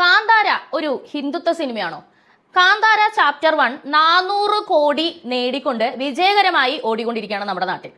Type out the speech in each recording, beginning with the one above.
കാന്താര ഒരു ഹിന്ദുത്വ സിനിമയാണോ? കാന്താര ചാപ്റ്റർ 1 400 കോടി നേടിക്കൊണ്ട് വിജയകരമായി ഓടിക്കൊണ്ടിരിക്കുകയാണ് നമ്മുടെ നാട്ടിൽ.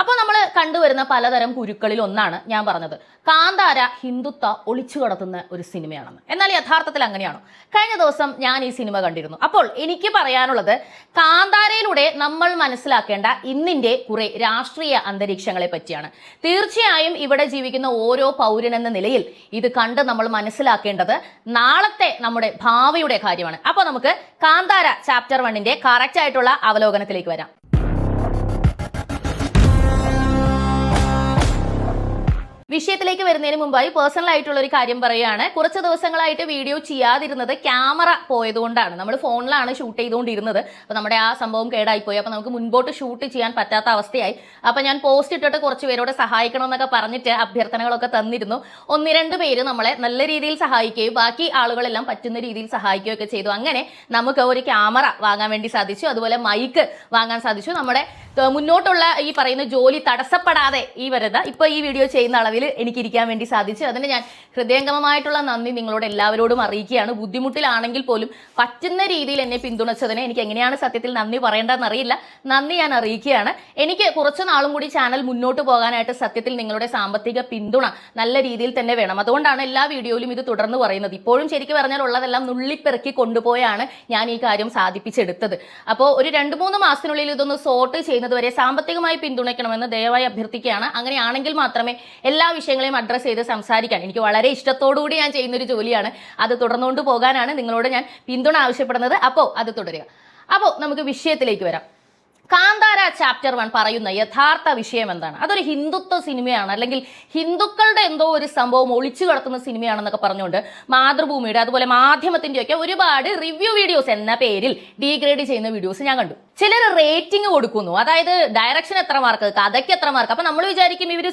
അപ്പോൾ നമ്മൾ കണ്ടുവരുന്ന പലതരം കുരുക്കളിൽ ഒന്നാണ് ഞാൻ പറഞ്ഞത്, കാന്താര ഹിന്ദുത്വ ഒളിച്ചു കടത്തുന്ന ഒരു സിനിമയാണെന്ന്. എന്നാൽ യഥാർത്ഥത്തിൽ അങ്ങനെയാണോ? കഴിഞ്ഞ ദിവസം ഞാൻ ഈ സിനിമ കണ്ടിരുന്നു. അപ്പോൾ എനിക്ക് പറയാനുള്ളത്, കാന്താരയിലൂടെ നമ്മൾ മനസ്സിലാക്കേണ്ട ഇന്നിന്റെ കുറെ രാഷ്ട്രീയ അന്തരീക്ഷങ്ങളെ പറ്റിയാണ്. തീർച്ചയായും ഇവിടെ ജീവിക്കുന്ന ഓരോ പൗരനെന്ന നിലയിൽ ഇത് കണ്ട് നമ്മൾ മനസ്സിലാക്കേണ്ടത് നാളത്തെ നമ്മുടെ ഭാവിയുടെ കാര്യമാണ്. അപ്പോൾ നമുക്ക് കാന്താര ചാപ്റ്റർ 1ന്റെ കറക്റ്റ് ആയിട്ടുള്ള അവലോകനത്തിലേക്ക് വരാം. വിഷയത്തിലേക്ക് വരുന്നതിന് മുമ്പായി പേഴ്സണൽ ആയിട്ടുള്ള ഒരു കാര്യം പറയുകയാണ്. കുറച്ച് ദിവസങ്ങളായിട്ട് വീഡിയോ ചെയ്യാതിരുന്നത് ക്യാമറ പോയതുകൊണ്ടാണ്. നമ്മൾ ഫോണിലാണ് ഷൂട്ട് ചെയ്തുകൊണ്ടിരുന്നത്. അപ്പോൾ നമ്മുടെ ആ സംഭവം കേടായിപ്പോയി. അപ്പോൾ നമുക്ക് മുൻപോട്ട് ഷൂട്ട് ചെയ്യാൻ പറ്റാത്ത അവസ്ഥയായി. അപ്പോൾ ഞാൻ പോസ്റ്റ് ഇട്ടിട്ട് കുറച്ച് പേരോട് സഹായിക്കണം എന്നൊക്കെ പറഞ്ഞിട്ട് അഭ്യർത്ഥനകളൊക്കെ തന്നിരുന്നു. 1-2 പേര് നമ്മളെ നല്ല രീതിയിൽ സഹായിക്കുകയും ബാക്കി ആളുകളെല്ലാം പറ്റുന്ന രീതിയിൽ സഹായിക്കുകയൊക്കെ ചെയ്തു. അങ്ങനെ നമുക്ക് ഒരു ക്യാമറ വാങ്ങാൻ വേണ്ടി സാധിച്ചു, അതുപോലെ മൈക്ക് വാങ്ങാൻ സാധിച്ചു. നമ്മുടെ മുന്നോട്ടുള്ള ഈ പറയുന്ന ജോലി തടസ്സപ്പെടാതെ ഇപ്പോൾ ഈ വീഡിയോ ചെയ്യുന്ന അളവിൽ എനിക്ക് ഇരിക്കാൻ വേണ്ടി സാധിച്ചു. അതിന് ഞാൻ ഹൃദയംഗമമായിട്ടുള്ള നന്ദി നിങ്ങളോട് എല്ലാവരോടും അറിയിക്കുകയാണ്. ബുദ്ധിമുട്ടിലാണെങ്കിൽ പോലും പറ്റുന്ന രീതിയിൽ എന്നെ പിന്തുണച്ചതിന് എനിക്ക് എങ്ങനെയാണ് സത്യത്തിൽ നന്ദി പറയേണ്ടതെന്ന് അറിയില്ല. നന്ദി ഞാൻ അറിയിക്കുകയാണ്. എനിക്ക് കുറച്ച് നാളും കൂടി ചാനൽ മുന്നോട്ട് പോകാനായിട്ട് സത്യത്തിൽ നിങ്ങളുടെ സാമ്പത്തിക പിന്തുണ നല്ല രീതിയിൽ തന്നെ വേണം. അതുകൊണ്ടാണ് എല്ലാ വീഡിയോയിലും ഇത് തുടർന്ന് പറയുന്നത്. ഇപ്പോഴും ശരിക്കും പറഞ്ഞാൽ ഉള്ളതെല്ലാം നുള്ളിപ്പെറുക്കി കൊണ്ടുപോയാണ് ഞാൻ ഈ കാര്യം സാധിപ്പിച്ചെടുത്തത്. അപ്പോൾ ഒരു 2-3 മാസത്തിനുള്ളിൽ ഇതൊന്ന് സോർട്ട് ചെയ്യുന്നതുവരെ സാമ്പത്തികമായി പിന്തുണയ്ക്കണമെന്ന് ദയവായി അഭ്യർത്ഥിക്കുകയാണ്. അങ്ങനെയാണെങ്കിൽ മാത്രമേ എല്ലാ വിഷയങ്ങളെയും അഡ്രസ്സ് ചെയ്ത് സംസാരിക്കാൻ, എനിക്ക് വളരെ ഇഷ്ടത്തോടുകൂടി ഞാൻ ചെയ്യുന്നൊരു ജോലിയാണ്, അത് തുടർന്നുകൊണ്ട് പോകാനാണ് നിങ്ങളോട് ഞാൻ പിന്തുണ ആവശ്യപ്പെടുന്നത്. അപ്പോൾ അത് തുടരുക. അപ്പോൾ നമുക്ക് വിഷയത്തിലേക്ക് വരാം. കാന്താര ചാപ്റ്റർ 1 പറയുന്ന യഥാർത്ഥ വിഷയം എന്താണ്? അതൊരു ഹിന്ദുത്വ സിനിമയാണ്, അല്ലെങ്കിൽ ഹിന്ദുക്കളുടെ എന്തോ ഒരു സംഭവം ഒളിച്ചു കടത്തുന്ന സിനിമയാണെന്നൊക്കെ പറഞ്ഞുകൊണ്ട് മാതൃഭൂമിയുടെ അതുപോലെ മാധ്യമത്തിൻ്റെയൊക്കെ ഒരുപാട് റിവ്യൂ വീഡിയോസ് എന്ന പേരിൽ ഡീഗ്രേഡ് ചെയ്യുന്ന വീഡിയോസ് ഞാൻ കണ്ടു. ചിലർ റേറ്റിംഗ് കൊടുക്കുന്നു, അതായത് ഡയറക്ഷൻ എത്ര മാർക്ക്, കഥയ്ക്ക് എത്ര മാർക്ക്. അപ്പൊ നമ്മൾ വിചാരിക്കും ഇവർ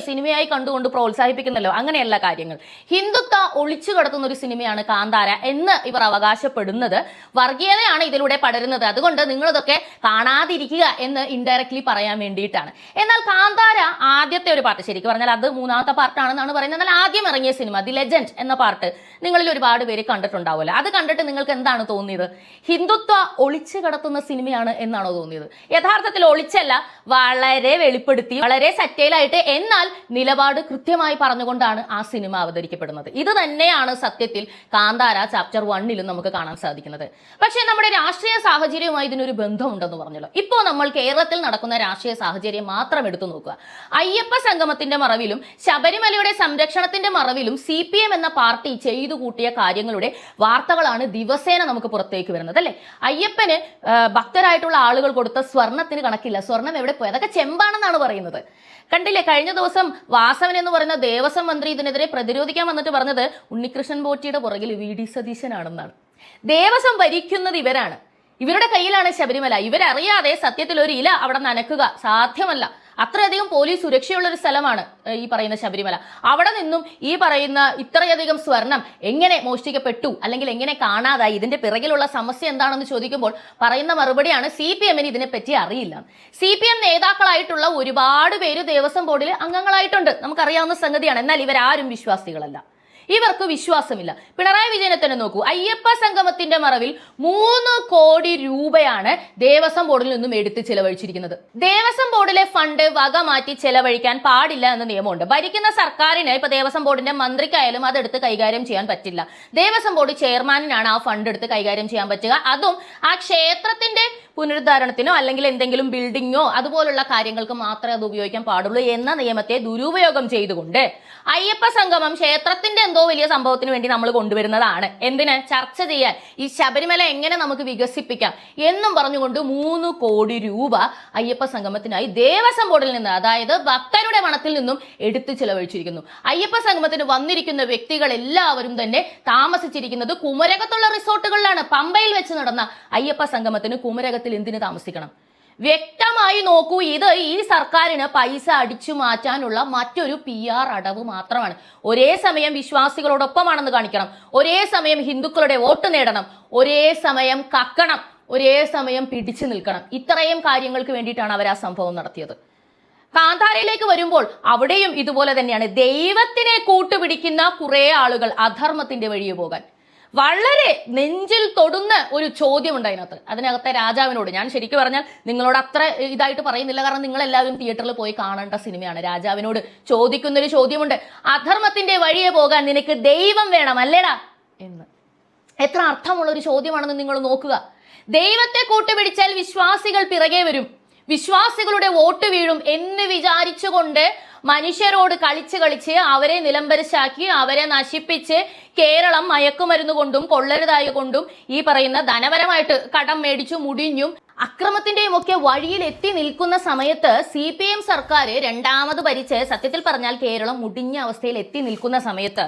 സിനിമയായി കണ്ടുകൊണ്ട് പ്രോത്സാഹിപ്പിക്കുന്നല്ലോ. അങ്ങനെയല്ല കാര്യങ്ങൾ. ഹിന്ദുത്വ ഒളിച്ചു കടത്തുന്ന ഒരു സിനിമയാണ് കാന്താര എന്ന് ഇവർ അവകാശപ്പെടുന്നത്. വർഗീയതയാണ് ഇതിലൂടെ പടരുന്നത്, അതുകൊണ്ട് നിങ്ങളിതൊക്കെ കാണാതിരിക്കുക എന്ന് ഇൻഡയറക്ട്ലി പറയാൻ വേണ്ടിയിട്ടാണ്. എന്നാൽ കാന്താര ആദ്യത്തെ ഒരു പാർട്ട്, ശരിക്കും പറഞ്ഞാൽ അത് 3ാമത്തെ പാർട്ടാണെന്നാണ് പറയുന്നത്. എന്നാൽ ആദ്യം ഇറങ്ങിയ സിനിമ ദി ലെജൻഡ് എന്ന പാർട്ട് നിങ്ങളിൽ ഒരുപാട് പേര് കണ്ടിട്ടുണ്ടാവില്ല. അത് കണ്ടിട്ട് നിങ്ങൾക്ക് എന്താണ് തോന്നിയത്? ഹിന്ദുത്വ ഒളിച്ചു കടത്തുന്ന സിനിമയാണ് എന്നാണോ തോന്നിയത്? യഥാർത്ഥത്തിൽ ഒളിച്ചല്ല, വളരെ വെളിപ്പെടുത്തി, വളരെ സറ്റൈലായിട്ട്, എന്നാൽ നിലപാട് കൃത്യമായി പറഞ്ഞുകൊണ്ടാണ് ആ സിനിമ അവതരിക്കപ്പെടുന്നത്. ഇത് തന്നെയാണ് സത്യത്തിൽ കാന്താര ചാപ്റ്റർ 1ലും നമുക്ക് കാണാൻ സാധിക്കുന്നത്. പക്ഷേ നമ്മുടെ രാഷ്ട്രീയ സാഹചര്യവുമായി ഇതിനൊരു ബന്ധമുണ്ടെന്ന് പറഞ്ഞല്ലോ. ഇപ്പോൾ നമ്മൾ കേരളത്തിൽ നടക്കുന്ന രാഷ്ട്രീയ സാഹചര്യം മാത്രം എടുത്തു നോക്കുക. അയ്യപ്പ സംഗമത്തിന്റെ മറവിലും ശബരിമലയുടെ സംരക്ഷണത്തിന്റെ മറവിലും CPM എന്ന പാർട്ടി ചെയ്തു കൂട്ടിയ കാര്യങ്ങളുടെ വാർത്തകളാണ് ദിവസേന നമുക്ക് പുറത്തേക്ക് വരുന്നത്, അല്ലെ? അയ്യപ്പന് ഭക്തരായിട്ടുള്ള ആളുകൾ കൊടുത്ത സ്വർണത്തിന് കണക്കില്ല. സ്വർണം എവിടെ പോയി? അതൊക്കെ ചെമ്പാണെന്നാണ് പറയുന്നത്. കണ്ടില്ലേ, കഴിഞ്ഞ ദിവസം വാസവൻ എന്ന് പറയുന്ന ദേവസ്വം മന്ത്രി ഇതിനെതിരെ പ്രതിരോധിക്കാൻ വന്നിട്ട് പറഞ്ഞത് ഉണ്ണികൃഷ്ണൻ പോറ്റിയുടെ പുറകിൽ VD സതീശനാണെന്നാണ്. ദേവസ്വം ഭരിക്കുന്നത് ഇവരാണ്, ഇവരുടെ കയ്യിലാണ് ശബരിമല. ഇവരറിയാതെ സത്യത്തിൽ ഒരു ഇല അവിടെ നനക്കുക സാധ്യമല്ല. അത്രയധികം പോലീസ് സുരക്ഷയുള്ള ഒരു സ്ഥലമാണ് ഈ പറയുന്ന ശബരിമല. അവിടെ നിന്നും ഈ പറയുന്ന ഇത്രയധികം സ്വർണം എങ്ങനെ മോഷ്ടിക്കപ്പെട്ടു, അല്ലെങ്കിൽ എങ്ങനെ കാണാതായി, ഇതിന്റെ പിറകിലുള്ള സമസ്യ എന്താണെന്ന് ചോദിക്കുമ്പോൾ പറയുന്ന മറുപടിയാണ് CPMന് ഇതിനെപ്പറ്റി അറിയില്ല. CPM നേതാക്കളായിട്ടുള്ള ഒരുപാട് പേര് ദേവസ്വം ബോർഡിൽ അംഗങ്ങളായിട്ടുണ്ട്, നമുക്കറിയാവുന്ന സംഗതിയാണ്. എന്നാൽ ഇവരാരും വിശ്വാസികളല്ല, ഇവർക്ക് വിശ്വാസമില്ല. പിണറായി വിജയനെ തന്നെ നോക്കൂ. അയ്യപ്പ സംഗമത്തിന്റെ മറവിൽ 3 കോടി രൂപയാണ് ദേവസ്വം ബോർഡിൽ നിന്നും എടുത്ത് ചെലവഴിച്ചിരിക്കുന്നത്. ദേവസ്വം ബോർഡിലെ ഫണ്ട് വക മാറ്റി ചെലവഴിക്കാൻ പാടില്ല എന്ന നിയമമുണ്ട്. ഭരിക്കുന്ന സർക്കാരിന്, ഇപ്പൊ ദേവസ്വം ബോർഡിന്റെ മന്ത്രിക്കായാലും അതെടുത്ത് കൈകാര്യം ചെയ്യാൻ പറ്റില്ല. ദേവസ്വം ബോർഡ് ചെയർമാനിനാണ് ആ ഫണ്ട് എടുത്ത് കൈകാര്യം ചെയ്യാൻ പറ്റുക. അതും ആ ക്ഷേത്രത്തിന്റെ പുനരുദ്ധാരണത്തിനോ അല്ലെങ്കിൽ എന്തെങ്കിലും ബിൽഡിങ്ങോ അതുപോലുള്ള കാര്യങ്ങൾക്ക് മാത്രമേ അത് ഉപയോഗിക്കാൻ പാടുള്ളൂ എന്ന നിയമത്തെ ദുരുപയോഗം ചെയ്തുകൊണ്ട് അയ്യപ്പ സംഗമം ക്ഷേത്രത്തിന്റെ എന്തോ വലിയ സംഭവത്തിന് വേണ്ടി നമ്മൾ കൊണ്ടുവരുന്നതാണ്. എന്തിന്? ചർച്ച ചെയ്യാൻ, ഈ ശബരിമല എങ്ങനെ നമുക്ക് വികസിപ്പിക്കാം എന്നും പറഞ്ഞുകൊണ്ട് 3 കോടി രൂപ അയ്യപ്പ സംഗമത്തിനായി ദേവസ്വം ബോർഡിൽ നിന്ന്, അതായത് ഭക്തരുടെ പണത്തിൽ നിന്നും എടുത്തു ചെലവഴിച്ചിരിക്കുന്നു. അയ്യപ്പ സംഗമത്തിന് വന്നിരിക്കുന്ന വ്യക്തികൾ എല്ലാവരും തന്നെ താമസിച്ചിരിക്കുന്നത് കുമരകത്തുള്ള റിസോർട്ടുകളിലാണ്. പമ്പയിൽ വെച്ച് നടന്ന അയ്യപ്പ സംഗമത്തിന് കുമരകത്തിൽ എന്തിനു താമസിക്കണം? വ്യക്തമായി നോക്കൂ, ഇത് ഈ സർക്കാരിന് പൈസ അടിച്ചു മാറ്റാനുള്ള മറ്റൊരു PR അടവ് മാത്രമാണ്. ഒരേ സമയം വിശ്വാസികളോടൊപ്പമാണെന്ന് കാണിക്കണം, ഒരേ സമയം ഹിന്ദുക്കളുടെ വോട്ട് നേടണം, ഒരേ സമയം കക്കണം, ഒരേ സമയം പിടിച്ചു നിൽക്കണം. ഇത്രയും കാര്യങ്ങൾക്ക് വേണ്ടിയിട്ടാണ് അവർ ആ സംഭവം നടത്തിയത്. കാന്താരയിലേക്ക് വരുമ്പോൾ അവിടെയും ഇതുപോലെ തന്നെയാണ്. ദൈവത്തിനെ കൂട്ടുപിടിക്കുന്ന കുറെ ആളുകൾ അധർമ്മത്തിന്റെ വഴിയെ പോകാൻ. വളരെ നെഞ്ചിൽ തൊടുന്ന ഒരു ചോദ്യമുണ്ട് അതിനകത്തെ രാജാവിനോട്. ഞാൻ ശരിക്കും പറഞ്ഞാൽ നിങ്ങളോട് അത്ര ഇതായിട്ട് പറയുന്നില്ല, കാരണം നിങ്ങൾ എല്ലാവരും തിയേറ്ററിൽ പോയി കാണേണ്ട സിനിമയാണ്. രാജാവിനോട് ചോദിക്കുന്നൊരു ചോദ്യമുണ്ട്, അധർമ്മത്തിന്റെ വഴിയെ പോകാൻ നിനക്ക് ദൈവം വേണം അല്ലേടാ എന്ന്. എത്ര അർത്ഥമുള്ള ഒരു ചോദ്യമാണെന്ന് നിങ്ങൾ നോക്കുക. ദൈവത്തെ കൂട്ടുപിടിച്ചാൽ വിശ്വാസികൾ പിറകെ വരും, വിശ്വാസികളുടെ വോട്ട് വീഴും എന്ന് വിചാരിച്ചുകൊണ്ട് മനുഷ്യരോട് കളിച്ച് അവരെ നിലംപരിശാക്കി അവരെ നശിപ്പിച്ച് കേരളം മയക്കുമരുന്ന് കൊണ്ടും കൊള്ളരുതായ കൊണ്ടും ഈ പറയുന്ന ധനപരമായിട്ട് കടം മേടിച്ചു മുടിഞ്ഞും അക്രമത്തിന്റെയും ഒക്കെ വഴിയിൽ എത്തി നിൽക്കുന്ന സമയത്ത് CPM സർക്കാർ രണ്ടാമത് ഭരിച്ച് സത്യത്തിൽ പറഞ്ഞാൽ കേരളം മുടിഞ്ഞ അവസ്ഥയിൽ എത്തി നിൽക്കുന്ന സമയത്ത്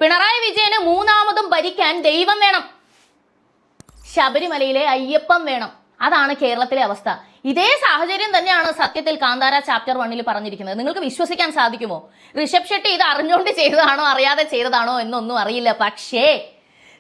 പിണറായി വിജയന് മൂന്നാമതും ഭരിക്കാൻ ദൈവം വേണം, ശബരിമലയിലെ അയ്യപ്പൻ വേണം. അതാണ് കേരളത്തിലെ അവസ്ഥ. ഇതേ സാഹചര്യം തന്നെയാണ് സത്യത്തിൽ കാന്താര ചാപ്റ്റർ 1 പറഞ്ഞിരിക്കുന്നത്. നിങ്ങൾക്ക് വിശ്വസിക്കാൻ സാധിക്കുമോ? ഋഷഭ് ഷെട്ടി ഇത് അറിഞ്ഞുകൊണ്ട് ചെയ്തതാണോ അറിയാതെ ചെയ്തതാണോ എന്നൊന്നും അറിയില്ല. പക്ഷേ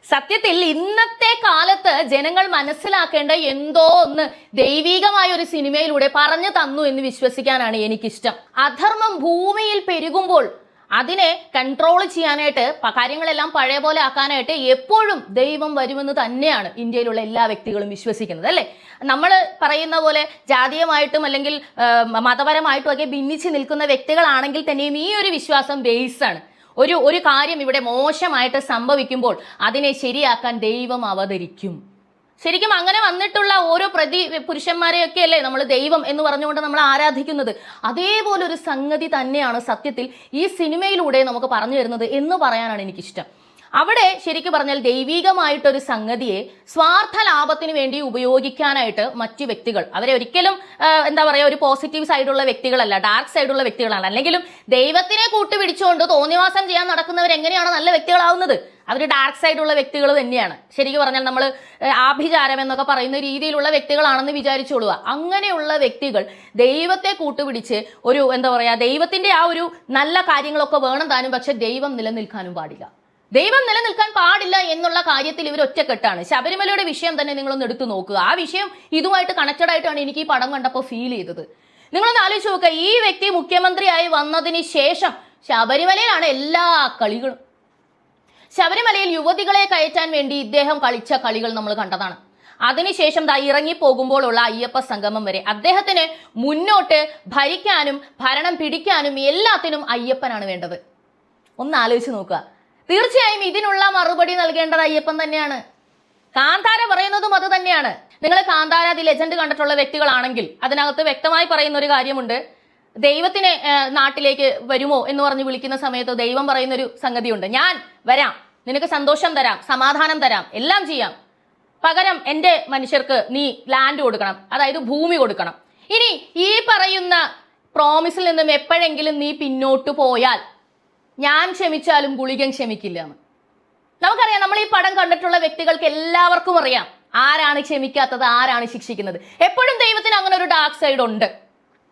സത്യത്തിൽ ഇന്നത്തെ കാലത്ത് ജനങ്ങൾ മനസ്സിലാക്കേണ്ട എന്തോ ഒന്ന് ദൈവികമായ ഒരു സിനിമയിലൂടെ പറഞ്ഞു തന്നു എന്ന് വിശ്വസിക്കാനാണ് എനിക്കിഷ്ടം. അധർമ്മം ഭൂമിയിൽ പെരുകുമ്പോൾ അതിനെ കൺട്രോൾ ചെയ്യാനായിട്ട് കാര്യങ്ങളെല്ലാം പഴയ പോലെ ആക്കാനായിട്ട് എപ്പോഴും ദൈവം വരുമെന്ന് തന്നെയാണ് ഇന്ത്യയിലുള്ള എല്ലാ വ്യക്തികളും വിശ്വസിക്കുന്നത്, അല്ലേ? നമ്മൾ പറയുന്ന പോലെ ജാതീയമായിട്ടും അല്ലെങ്കിൽ മതപരമായിട്ടും ഒക്കെ ഭിന്നിച്ച് നിൽക്കുന്ന വ്യക്തികളാണെങ്കിൽ തന്നെയും ഈ ഒരു വിശ്വാസം ബേസാണ്. ഒരു കാര്യം ഇവിടെ മോശമായിട്ട് സംഭവിക്കുമ്പോൾ അതിനെ ശരിയാക്കാൻ ദൈവം അവതരിക്കും. ശരിക്കും അങ്ങനെ വന്നിട്ടുള്ള ഓരോ പുരുഷന്മാരെയൊക്കെ അല്ലേ നമ്മൾ ദൈവം എന്ന് പറഞ്ഞുകൊണ്ട് നമ്മൾ ആരാധിക്കുന്നത്. അതേപോലെ ഒരു സംഗതി തന്നെയാണ് സത്യത്തിൽ ഈ സിനിമയിലൂടെ നമുക്ക് പറഞ്ഞു തരുന്നത് എന്ന് പറയാനാണ് എനിക്കിഷ്ടം. അവിടെ ശരിക്കും പറഞ്ഞാൽ ദൈവികമായിട്ടൊരു സംഗതിയെ സ്വാർത്ഥ ലാഭത്തിന് വേണ്ടി ഉപയോഗിക്കാനായിട്ട് മറ്റു വ്യക്തികൾ അവരെ ഒരിക്കലും എന്താ പറയുക ഒരു പോസിറ്റീവ് സൈഡുള്ള വ്യക്തികളല്ല, ഡാർക്ക് സൈഡുള്ള വ്യക്തികളാണ്. അല്ലെങ്കിലും ദൈവത്തിനെ കൂട്ടുപിടിച്ചുകൊണ്ട് തോന്നിവാസം ചെയ്യാൻ നടക്കുന്നവർ എങ്ങനെയാണ് നല്ല വ്യക്തികളാവുന്നത്? അവർ ഡാർക്ക് സൈഡുള്ള വ്യക്തികൾ തന്നെയാണ്. ശരിക്കും പറഞ്ഞാൽ നമ്മൾ ആഭിചാരം എന്നൊക്കെ പറയുന്ന രീതിയിലുള്ള വ്യക്തികളാണെന്ന് വിചാരിച്ചോളുക. അങ്ങനെയുള്ള വ്യക്തികൾ ദൈവത്തെ കൂട്ടുപിടിച്ച് ഒരു എന്താ പറയുക ദൈവത്തിന്റെ ആ ഒരു നല്ല കാര്യങ്ങളൊക്കെ വേണം താനും, പക്ഷെ ദൈവം നിലനിൽക്കാനും പാടില്ല. ദൈവം നിലനിൽക്കാൻ പാടില്ല എന്നുള്ള കാര്യത്തിൽ ഇവർ ഒറ്റക്കെട്ടാണ്. ശബരിമലയുടെ വിഷയം തന്നെ നിങ്ങളൊന്ന് എടുത്തു നോക്കുക. ആ വിഷയം ഇതുമായിട്ട് കണക്റ്റഡ് ആയിട്ടാണ് എനിക്ക് ഈ പടം കണ്ടപ്പോൾ ഫീൽ ചെയ്തത്. നിങ്ങളൊന്ന് ആലോചിച്ച് നോക്കുക, ഈ വ്യക്തി മുഖ്യമന്ത്രിയായി വന്നതിന് ശേഷം ശബരിമലയിലാണ് എല്ലാ കളികളും. ശബരിമലയിൽ യുവതികളെ കയറ്റാൻ വേണ്ടി ഇദ്ദേഹം കളിച്ച കളികൾ നമ്മൾ കണ്ടതാണ്. അതിനുശേഷം ഇറങ്ങി പോകുമ്പോഴുള്ള അയ്യപ്പ സംഗമം വരെ അദ്ദേഹത്തിന് മുന്നോട്ട് ഭരിക്കാനും ഭരണം പിടിക്കാനും എല്ലാത്തിനും അയ്യപ്പനാണ് വേണ്ടത്. ഒന്ന് ആലോചിച്ച് നോക്കുക. തീർച്ചയായും ഇതിനുള്ള മറുപടി നൽകേണ്ടത് അയ്യപ്പൻ തന്നെയാണ്. കാന്താര പറയുന്നതും അത് തന്നെയാണ്. നിങ്ങൾ കാന്താര ദി ലെജൻഡ് കണ്ടിട്ടുള്ള വ്യക്തികളാണെങ്കിൽ അതിനകത്ത് വ്യക്തമായി പറയുന്ന ഒരു കാര്യമുണ്ട്. ദൈവത്തിനെ നാട്ടിലേക്ക് വരുമോ എന്ന് പറഞ്ഞ് വിളിക്കുന്ന സമയത്ത് ദൈവം പറയുന്നൊരു സംഗതിയുണ്ട്, ഞാൻ വരാം, നിനക്ക് സന്തോഷം തരാം, സമാധാനം തരാം, എല്ലാം ചെയ്യാം, പകരം എൻ്റെ മനുഷ്യർക്ക് നീ ലാൻഡ് കൊടുക്കണം, അതായത് ഭൂമി കൊടുക്കണം. ഇനി ഈ പറയുന്ന പ്രോമിസിൽ നിന്നും എപ്പോഴെങ്കിലും നീ പിന്നോട്ട് പോയാൽ ഞാൻ ക്ഷമിച്ചാലും ഗുളികൻ ക്ഷമിക്കില്ല എന്ന്. നമുക്കറിയാം, നമ്മൾ ഈ പടം കണ്ടിട്ടുള്ള വ്യക്തികൾക്ക് എല്ലാവർക്കും അറിയാം ആരാണ് ക്ഷമിക്കാത്തത്, ആരാണ് ശിക്ഷിക്കുന്നത്. എപ്പോഴും ദൈവത്തിന് അങ്ങനെ ഒരു ഡാർക്ക് സൈഡ് ഉണ്ട്.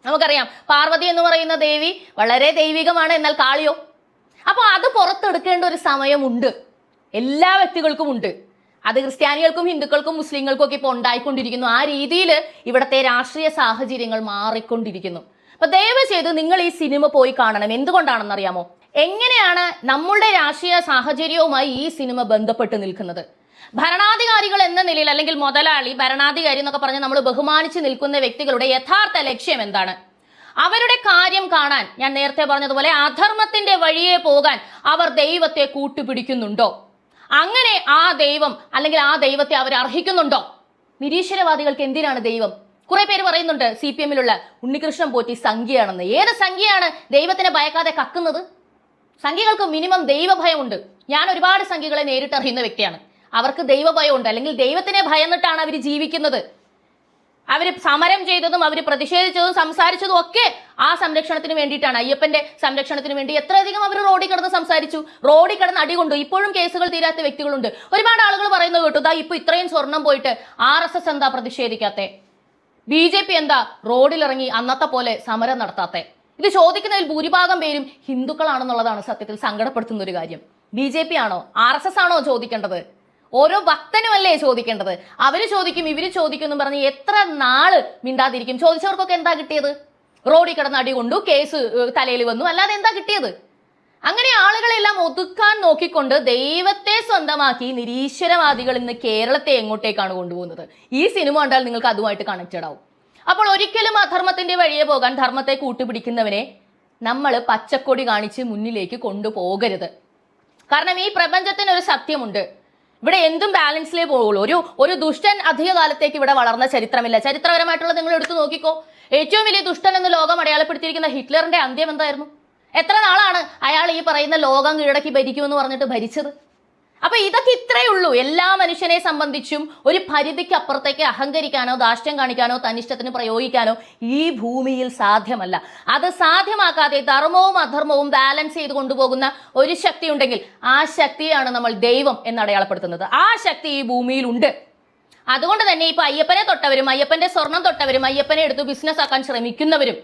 നമുക്കറിയാം പാർവതി എന്ന് പറയുന്ന ദേവി വളരെ ദൈവികമാണ്, എന്നാൽ കാളിയോ? അപ്പൊ അത് പുറത്തെടുക്കേണ്ട ഒരു സമയമുണ്ട്, എല്ലാ വ്യക്തികൾക്കും ഉണ്ട്. അത് ക്രിസ്ത്യാനികൾക്കും ഹിന്ദുക്കൾക്കും മുസ്ലിങ്ങൾക്കും ഒക്കെ ഇപ്പോൾ ഉണ്ടായിക്കൊണ്ടിരിക്കുന്നു. ആ രീതിയിൽ ഇവിടുത്തെ രാഷ്ട്രീയ സാഹചര്യങ്ങൾ മാറിക്കൊണ്ടിരിക്കുന്നു. അപ്പൊ ദയവ് ചെയ്ത് നിങ്ങൾ ഈ സിനിമ പോയി കാണണം. എന്തുകൊണ്ടാണെന്നറിയാമോ? എങ്ങനെയാണ് നമ്മളുടെ രാഷ്ട്രീയ സാഹചര്യവുമായി ഈ സിനിമ ബന്ധപ്പെട്ട് നിൽക്കുന്നത്? ഭരണാധികാരികൾ എന്ന നിലയിൽ അല്ലെങ്കിൽ മുതലാളി, ഭരണാധികാരി എന്നൊക്കെ പറഞ്ഞ് നമ്മൾ ബഹുമാനിച്ച് നിൽക്കുന്ന വ്യക്തികളുടെ യഥാർത്ഥ ലക്ഷ്യം എന്താണ്? അവരുടെ കാര്യം കാണാൻ ഞാൻ നേരത്തെ പറഞ്ഞതുപോലെ അധർമ്മത്തിന്റെ വഴിയെ പോകാൻ അവർ ദൈവത്തെ കൂട്ടുപിടിക്കുന്നുണ്ടോ? അങ്ങനെ ആ ദൈവം അല്ലെങ്കിൽ ആ ദൈവത്തെ അവർ അർഹിക്കുന്നുണ്ടോ? നിരീശ്വരവാദികൾക്ക് എന്തിനാണ് ദൈവം? കുറെ പേര് പറയുന്നുണ്ട് CPM-ലുള്ള ഉണ്ണികൃഷ്ണൻ പോറ്റി സംഖ്യയാണെന്ന്. ഏത് സംഖ്യയാണ് ദൈവത്തിനെ ഭയക്കാതെ കക്കുന്നത്? സംഖ്യകൾക്ക് മിനിമം ദൈവഭയമുണ്ട്. ഞാൻ ഒരുപാട് സംഖ്യകളെ നേരിട്ടറിയുന്ന വ്യക്തിയാണ്. അവർക്ക് ദൈവഭയമുണ്ട്, അല്ലെങ്കിൽ ദൈവത്തിനെ ഭയന്നിട്ടാണ് അവർ ജീവിക്കുന്നത്. അവർ സമരം ചെയ്തതും അവർ പ്രതിഷേധിച്ചതും സംസാരിച്ചതും ഒക്കെ ആ സംരക്ഷണത്തിന് വേണ്ടിയിട്ടാണ്, അയ്യപ്പന്റെ സംരക്ഷണത്തിന് വേണ്ടി. എത്രയധികം അവർ റോഡിൽ കിടന്ന് സംസാരിച്ചു, റോഡിൽ കിടന്ന് അടികൊണ്ടു. ഇപ്പോഴും കേസുകൾ തീരാത്ത വ്യക്തികളുണ്ട്. ഒരുപാട് ആളുകൾ പറയുന്നത് കേട്ടു, ഇപ്പൊ ഇത്രയും സ്വർണം പോയിട്ട് RSS എന്താ പ്രതിഷേധിക്കാത്തെ, BJP എന്താ റോഡിലിറങ്ങി അന്നത്തെ പോലെ സമരം നടത്താത്തെ? ഇത് ചോദിക്കുന്നതിൽ ഭൂരിഭാഗം പേരും ഹിന്ദുക്കളാണെന്നുള്ളതാണ് സത്യത്തിൽ സങ്കടപ്പെടുത്തുന്ന ഒരു കാര്യം. BJP ആണോ RSS ആണോ ചോദിക്കേണ്ടത്? ഓരോ ഭക്തനുമല്ലേ ചോദിക്കേണ്ടത്? അവര് ചോദിക്കും, ഇവര് ചോദിക്കും എന്ന് പറഞ്ഞ് എത്ര നാള് മിണ്ടാതിരിക്കും? ചോദിച്ചവർക്കൊക്കെ എന്താ കിട്ടിയത്? റോഡിൽ കിടന്ന് അടി കൊണ്ടു, കേസ് തലയിൽ വന്നു, അല്ലാതെ എന്താ കിട്ടിയത്? അങ്ങനെ ആളുകളെല്ലാം ഒതുക്കാൻ നോക്കിക്കൊണ്ട് ദൈവത്തെ സ്വന്തമാക്കി നിരീശ്വരവാദികൾ ഇന്ന് കേരളത്തെ എങ്ങോട്ടേക്കാണ് കൊണ്ടുപോകുന്നത്? ഈ സിനിമ കണ്ടാൽ നിങ്ങൾക്ക് അതുമായിട്ട് കണക്റ്റഡ് ആവും. അപ്പോൾ ഒരിക്കലും അധർമ്മത്തിന്റെ വഴിയെ പോകാൻ ധർമ്മത്തെ കൂട്ടുപിടിക്കുന്നവനെ നമ്മൾ പച്ചക്കൊടി കാണിച്ച് മുന്നിലേക്ക് കൊണ്ടുപോകരുത്. കാരണം ഈ പ്രപഞ്ചത്തിന് ഒരു സത്യമുണ്ട്, ഇവിടെ എന്തും ബാലൻസിലേ പോകുള്ളൂ. ഒരു ദുഷ്ടൻ അധിക കാലത്തേക്ക് ഇവിടെ വളർന്ന ചരിത്രമില്ല. ചരിത്രപരമായിട്ടുള്ളത് നിങ്ങൾ എടുത്തു നോക്കിക്കോ. ഏറ്റവും വലിയ ദുഷ്ടൻ എന്ന് ലോകം അടയാളപ്പെടുത്തിയിരിക്കുന്ന ഹിറ്റ്ലറിന്റെ അന്ത്യം എന്തായിരുന്നു? എത്ര നാളാണ് അയാൾ ഈ പറയുന്ന ലോകം കീഴടക്കി ഭരിക്കുമെന്ന് പറഞ്ഞിട്ട് ഭരിച്ചത്? അപ്പൊ ഇതൊക്കെ ഇത്രയേ ഉള്ളൂ. എല്ലാ മനുഷ്യനെ സംബന്ധിച്ചും ഒരു പരിധിക്ക് അപ്പുറത്തേക്ക് അഹങ്കരിക്കാനോ ധാർഷ്ട്യം കാണിക്കാനോ തന്നിഷ്ടത്തിന് പ്രയോഗിക്കാനോ ഈ ഭൂമിയിൽ സാധ്യമല്ല. അത് സാധ്യമാക്കാതെ ധർമ്മവും അധർമ്മവും ബാലൻസ് ചെയ്ത് കൊണ്ടുപോകുന്ന ഒരു ശക്തി ഉണ്ടെങ്കിൽ ആ ശക്തിയാണ് നമ്മൾ ദൈവം എന്ന് അടയാളപ്പെടുത്തുന്നത്. ആ ശക്തി ഈ ഭൂമിയിൽ ഉണ്ട്. അതുകൊണ്ട് തന്നെ ഇപ്പൊ അയ്യപ്പനെ തൊട്ടവരും അയ്യപ്പന്റെ സ്വർണം തൊട്ടവരും അയ്യപ്പനെ എടുത്ത് ബിസിനസ് ആക്കാൻ ശ്രമിക്കുന്നവരും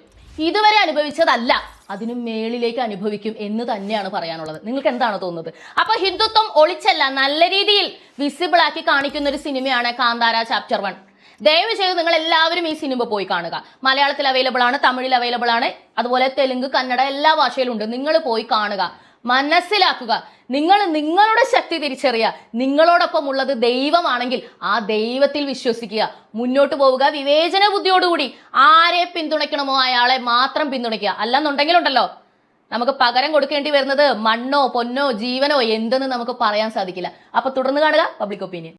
ഇതുവരെ അനുഭവിച്ചതല്ല, അതിനും മേളിലേക്ക് അനുഭവിക്കും എന്ന് തന്നെയാണ് പറയാനുള്ളത്. നിങ്ങൾക്ക് എന്താണ് തോന്നുന്നത്? അപ്പൊ ഹിന്ദുത്വം ഒളിച്ചല്ല, നല്ല രീതിയിൽ വിസിബിൾ ആക്കി കാണിക്കുന്ന ഒരു സിനിമയാണ് കാന്താര ചാപ്റ്റർ 1. ദയവ് ചെയ്ത് നിങ്ങൾ എല്ലാവരും ഈ സിനിമ പോയി കാണുക. മലയാളത്തിൽ അവൈലബിൾ ആണ്, തമിഴിൽ അവൈലബിൾ ആണ്, അതുപോലെ തെലുങ്ക്, കന്നഡ എല്ലാ ഭാഷയിലും ഉണ്ട്. നിങ്ങൾ പോയി കാണുക, മനസ്സിലാക്കുക. നിങ്ങൾ നിങ്ങളുടെ ശക്തി തിരിച്ചറിയുക. നിങ്ങളോടൊപ്പം ഉള്ളത് ദൈവമാണെങ്കിൽ ആ ദൈവത്തിൽ വിശ്വസിക്കുക, മുന്നോട്ട് പോവുക. വിവേചന ബുദ്ധിയോടുകൂടി ആരെ പിന്തുണയ്ക്കണമോ അയാളെ മാത്രം പിന്തുണയ്ക്കുക. അല്ലെന്നുണ്ടെങ്കിലുണ്ടല്ലോ നമുക്ക് പകരം കൊടുക്കേണ്ടി വരുന്നത് മണ്ണോ പൊന്നോ ജീവനോ എന്തെന്ന് നമുക്ക് പറയാൻ സാധിക്കില്ല. അപ്പൊ തുടർന്ന് കാണുക പബ്ലിക് ഒപ്പീനിയൻ.